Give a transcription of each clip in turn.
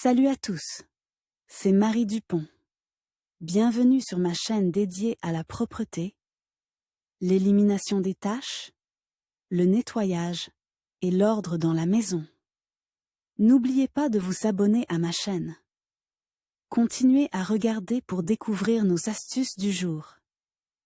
Salut à tous, c'est Marie Dupont. Bienvenue sur ma chaîne dédiée à la propreté, l'élimination des taches, le nettoyage et l'ordre dans la maison. N'oubliez pas de vous abonner à ma chaîne. Continuez à regarder pour découvrir nos astuces du jour.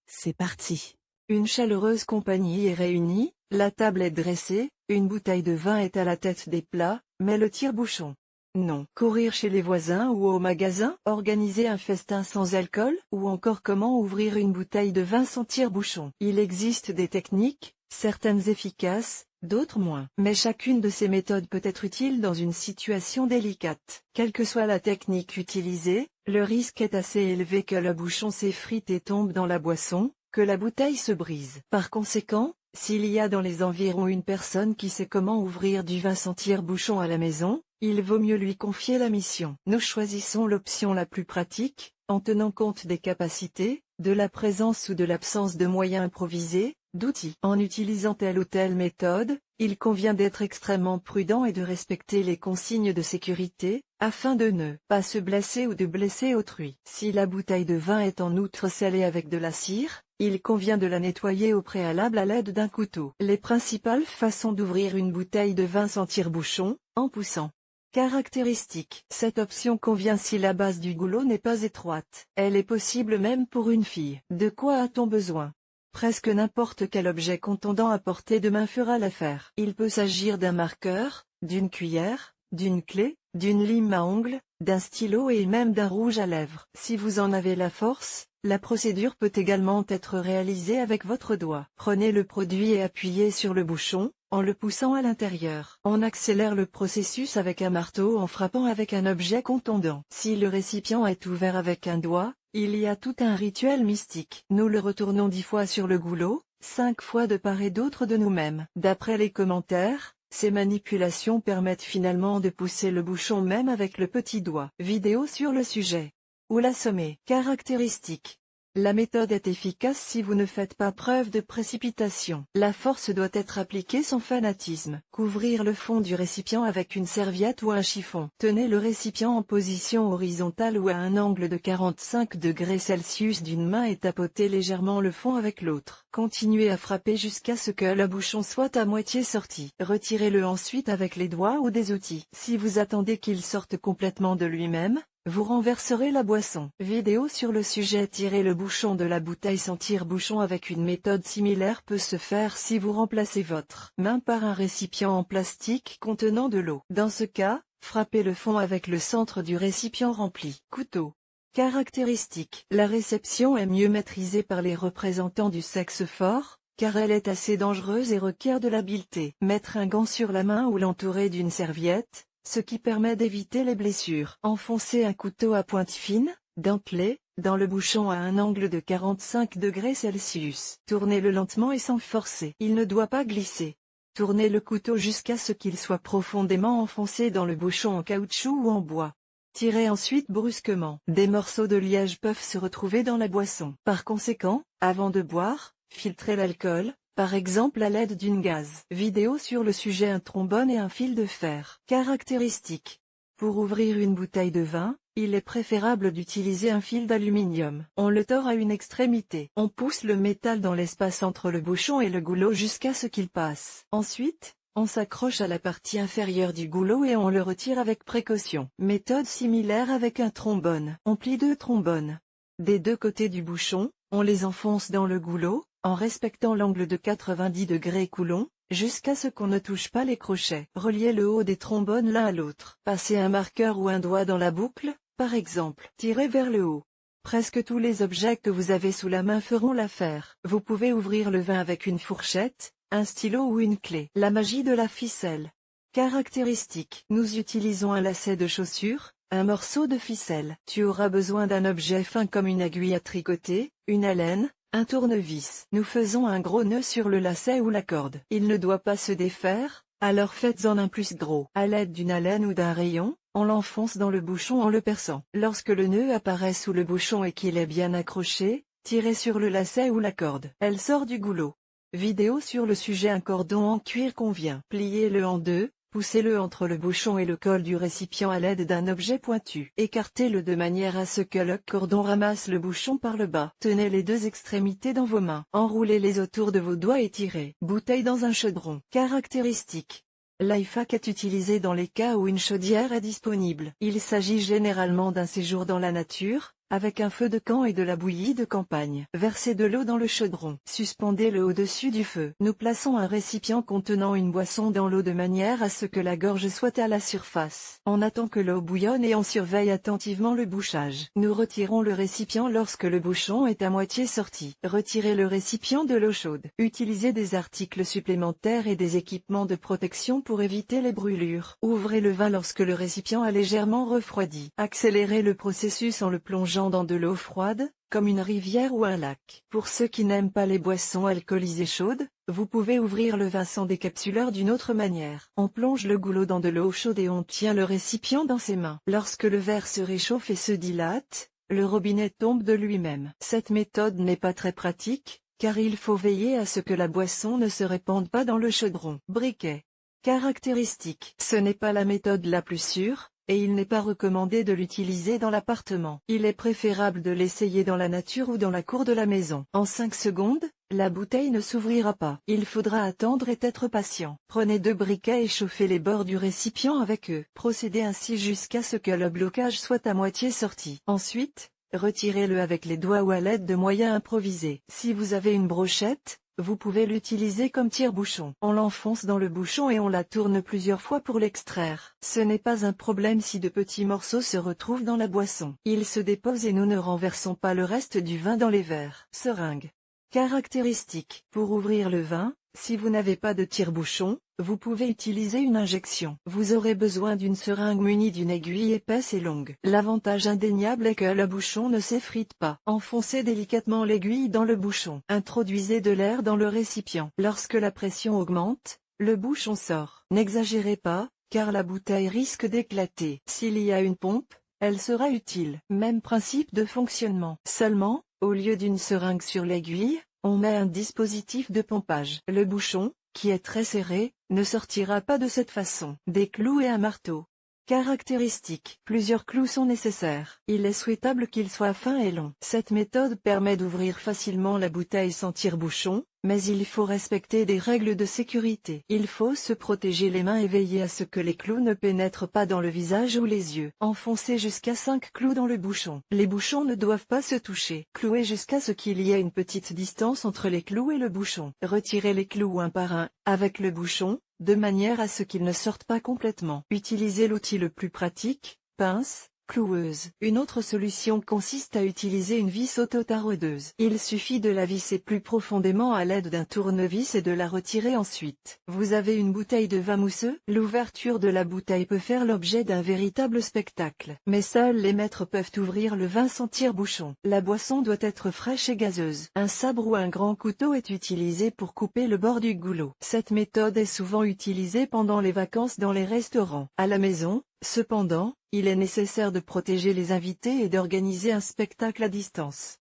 C'est parti. Une chaleureuse compagnie est réunie, la table est dressée, une bouteille de vin est à la tête des plats, mais le tire-bouchon. Non. Courir chez les voisins ou au magasin, organiser un festin sans alcool, ou encore comment ouvrir une bouteille de vin sans tire-bouchon. Il existe des techniques, certaines efficaces, d'autres moins. Mais chacune de ces méthodes peut être utile dans une situation délicate. Quelle que soit la technique utilisée, le risque est assez élevé que le bouchon s'effrite et tombe dans la boisson, que la bouteille se brise. Par conséquent, s'il y a dans les environs une personne qui sait comment ouvrir du vin sans tire-bouchon à la maison, il vaut mieux lui confier la mission. Nous choisissons l'option la plus pratique, en tenant compte des capacités, de la présence ou de l'absence de moyens improvisés, d'outils. En utilisant telle ou telle méthode, il convient d'être extrêmement prudent et de respecter les consignes de sécurité, afin de ne pas se blesser ou de blesser autrui. Si la bouteille de vin est en outre scellée avec de la cire, il convient de la nettoyer au préalable à l'aide d'un couteau. Les principales façons d'ouvrir une bouteille de vin sans tire-bouchon, en poussant. Caractéristiques. Cette option convient si la base du goulot n'est pas étroite. Elle est possible même pour une fille. De quoi a-t-on besoin? Presque n'importe quel objet contondant à portée de main fera l'affaire. Il peut s'agir d'un marqueur, d'une cuillère, d'une clé, d'une lime à ongles, d'un stylo et même d'un rouge à lèvres. Si vous en avez la force, la procédure peut également être réalisée avec votre doigt. Prenez le produit et appuyez sur le bouchon, en le poussant à l'intérieur. On accélère le processus avec un marteau en frappant avec un objet contondant. Si le récipient est ouvert avec un doigt, il y a tout un rituel mystique. Nous le retournons 10 fois sur le goulot, 5 fois de part et d'autre de nous-mêmes. D'après les commentaires, ces manipulations permettent finalement de pousser le bouchon même avec le petit doigt. Vidéo sur le sujet. Ou l'assommer. Caractéristiques. La méthode est efficace si vous ne faites pas preuve de précipitation. La force doit être appliquée sans fanatisme. Couvrir le fond du récipient avec une serviette ou un chiffon. Tenez le récipient en position horizontale ou à un angle de 45 degrés Celsius d'une main et tapotez légèrement le fond avec l'autre. Continuez à frapper jusqu'à ce que le bouchon soit à moitié sorti. Retirez-le ensuite avec les doigts ou des outils. Si vous attendez qu'il sorte complètement de lui-même, vous renverserez la boisson. Vidéo sur le sujet. Tirer le bouchon de la bouteille sans tire-bouchon avec une méthode similaire peut se faire si vous remplacez votre main par un récipient en plastique contenant de l'eau. Dans ce cas, frappez le fond avec le centre du récipient rempli. Couteau. Caractéristiques. La réception est mieux maîtrisée par les représentants du sexe fort, car elle est assez dangereuse et requiert de l'habileté. Mettre un gant sur la main ou l'entourer d'une serviette, ce qui permet d'éviter les blessures. Enfoncez un couteau à pointe fine, dentelé, dans le bouchon à un angle de 45 degrés Celsius. Tournez-le lentement et sans forcer. Il ne doit pas glisser. Tournez le couteau jusqu'à ce qu'il soit profondément enfoncé dans le bouchon en caoutchouc ou en bois. Tirez ensuite brusquement. Des morceaux de liège peuvent se retrouver dans la boisson. Par conséquent, avant de boire, filtrez l'alcool, par exemple à l'aide d'une gaze. Vidéo sur le sujet. Un trombone et un fil de fer. Caractéristiques. Pour ouvrir une bouteille de vin, il est préférable d'utiliser un fil d'aluminium. On le tord à une extrémité. On pousse le métal dans l'espace entre le bouchon et le goulot jusqu'à ce qu'il passe. Ensuite, on s'accroche à la partie inférieure du goulot et on le retire avec précaution. Méthode similaire avec un trombone. On plie 2 trombones. Des 2 côtés du bouchon, on les enfonce dans le goulot, en respectant l'angle de 90 degrés Coulomb, jusqu'à ce qu'on ne touche pas les crochets. Reliez le haut des trombones l'un à l'autre. Passez un marqueur ou un doigt dans la boucle, par exemple. Tirez vers le haut. Presque tous les objets que vous avez sous la main feront l'affaire. Vous pouvez ouvrir le vin avec une fourchette, un stylo ou une clé. La magie de la ficelle. Caractéristiques. Nous utilisons un lacet de chaussure, un morceau de ficelle. Tu auras besoin d'un objet fin comme une aiguille à tricoter, une alène, un tournevis. Nous faisons un gros nœud sur le lacet ou la corde. Il ne doit pas se défaire, alors faites-en un plus gros. À l'aide d'une alène ou d'un rayon, on l'enfonce dans le bouchon en le perçant. Lorsque le nœud apparaît sous le bouchon et qu'il est bien accroché, tirez sur le lacet ou la corde. Elle sort du goulot. Vidéo sur le sujet. Un cordon en cuir convient. Pliez-le en 2, Poussez-le entre le bouchon et le col du récipient à l'aide d'un objet pointu. Écartez-le de manière à ce que le cordon ramasse le bouchon par le bas. Tenez les deux extrémités dans vos mains. Enroulez-les autour de vos doigts et tirez. Bouteille dans un chaudron. Caractéristiques. L'iFAQ est utilisé dans les cas où une chaudière est disponible. Il s'agit généralement d'un séjour dans la nature, avec un feu de camp et de la bouillie de campagne. Versez de l'eau dans le chaudron. Suspendez-le au-dessus du feu. Nous plaçons un récipient contenant une boisson dans l'eau de manière à ce que la gorge soit à la surface. On attend que l'eau bouillonne et on surveille attentivement le bouchage. Nous retirons le récipient lorsque le bouchon est à moitié sorti. Retirez le récipient de l'eau chaude. Utilisez des articles supplémentaires et des équipements de protection pour éviter les brûlures. Ouvrez le vin lorsque le récipient a légèrement refroidi. Accélérez le processus en le plongeant dans de l'eau froide, comme une rivière ou un lac. Pour ceux qui n'aiment pas les boissons alcoolisées chaudes, vous pouvez ouvrir le vin sans décapsuleur d'une autre manière. On plonge le goulot dans de l'eau chaude et on tient le récipient dans ses mains. Lorsque le verre se réchauffe et se dilate, le robinet tombe de lui-même. Cette méthode n'est pas très pratique, car il faut veiller à ce que la boisson ne se répande pas dans le chaudron. Briquet. Caractéristiques. Ce n'est pas la méthode la plus sûre, et il n'est pas recommandé de l'utiliser dans l'appartement. Il est préférable de l'essayer dans la nature ou dans la cour de la maison. En 5 secondes, la bouteille ne s'ouvrira pas. Il faudra attendre et être patient. Prenez 2 briquets et chauffez les bords du récipient avec eux. Procédez ainsi jusqu'à ce que le blocage soit à moitié sorti. Ensuite, retirez-le avec les doigts ou à l'aide de moyens improvisés. Si vous avez une brochette, vous pouvez l'utiliser comme tire-bouchon. On l'enfonce dans le bouchon et on la tourne plusieurs fois pour l'extraire. Ce n'est pas un problème si de petits morceaux se retrouvent dans la boisson. Ils se déposent et nous ne renversons pas le reste du vin dans les verres. Seringue. Caractéristiques. Pour ouvrir le vin, si vous n'avez pas de tire-bouchon, vous pouvez utiliser une injection. Vous aurez besoin d'une seringue munie d'une aiguille épaisse et longue. L'avantage indéniable est que le bouchon ne s'effrite pas. Enfoncez délicatement l'aiguille dans le bouchon. Introduisez de l'air dans le récipient. Lorsque la pression augmente, le bouchon sort. N'exagérez pas, car la bouteille risque d'éclater. S'il y a une pompe, elle sera utile. Même principe de fonctionnement. Seulement, au lieu d'une seringue sur l'aiguille, on met un dispositif de pompage. Le bouchon, qui est très serré, ne sortira pas de cette façon. Des clous et un marteau. Caractéristiques. Plusieurs clous sont nécessaires. Il est souhaitable qu'ils soient fins et longs. Cette méthode permet d'ouvrir facilement la bouteille sans tire-bouchon, mais il faut respecter des règles de sécurité. Il faut se protéger les mains et veiller à ce que les clous ne pénètrent pas dans le visage ou les yeux. Enfoncez jusqu'à 5 clous dans le bouchon. Les bouchons ne doivent pas se toucher. Clouez jusqu'à ce qu'il y ait une petite distance entre les clous et le bouchon. Retirez les clous un par un, avec le bouchon, de manière à ce qu'ils ne sortent pas complètement. Utilisez l'outil le plus pratique, pince, cloueuse. Une autre solution consiste à utiliser une vis auto-taraudeuse. Il suffit de la visser plus profondément à l'aide d'un tournevis et de la retirer ensuite. Vous avez une bouteille de vin mousseux? L'ouverture de la bouteille peut faire l'objet d'un véritable spectacle. Mais seuls les maîtres peuvent ouvrir le vin sans tire-bouchon. La boisson doit être fraîche et gazeuse. Un sabre ou un grand couteau est utilisé pour couper le bord du goulot. Cette méthode est souvent utilisée pendant les vacances dans les restaurants. À la maison, cependant, il est nécessaire de protéger les invités et d'organiser un spectacle à distance.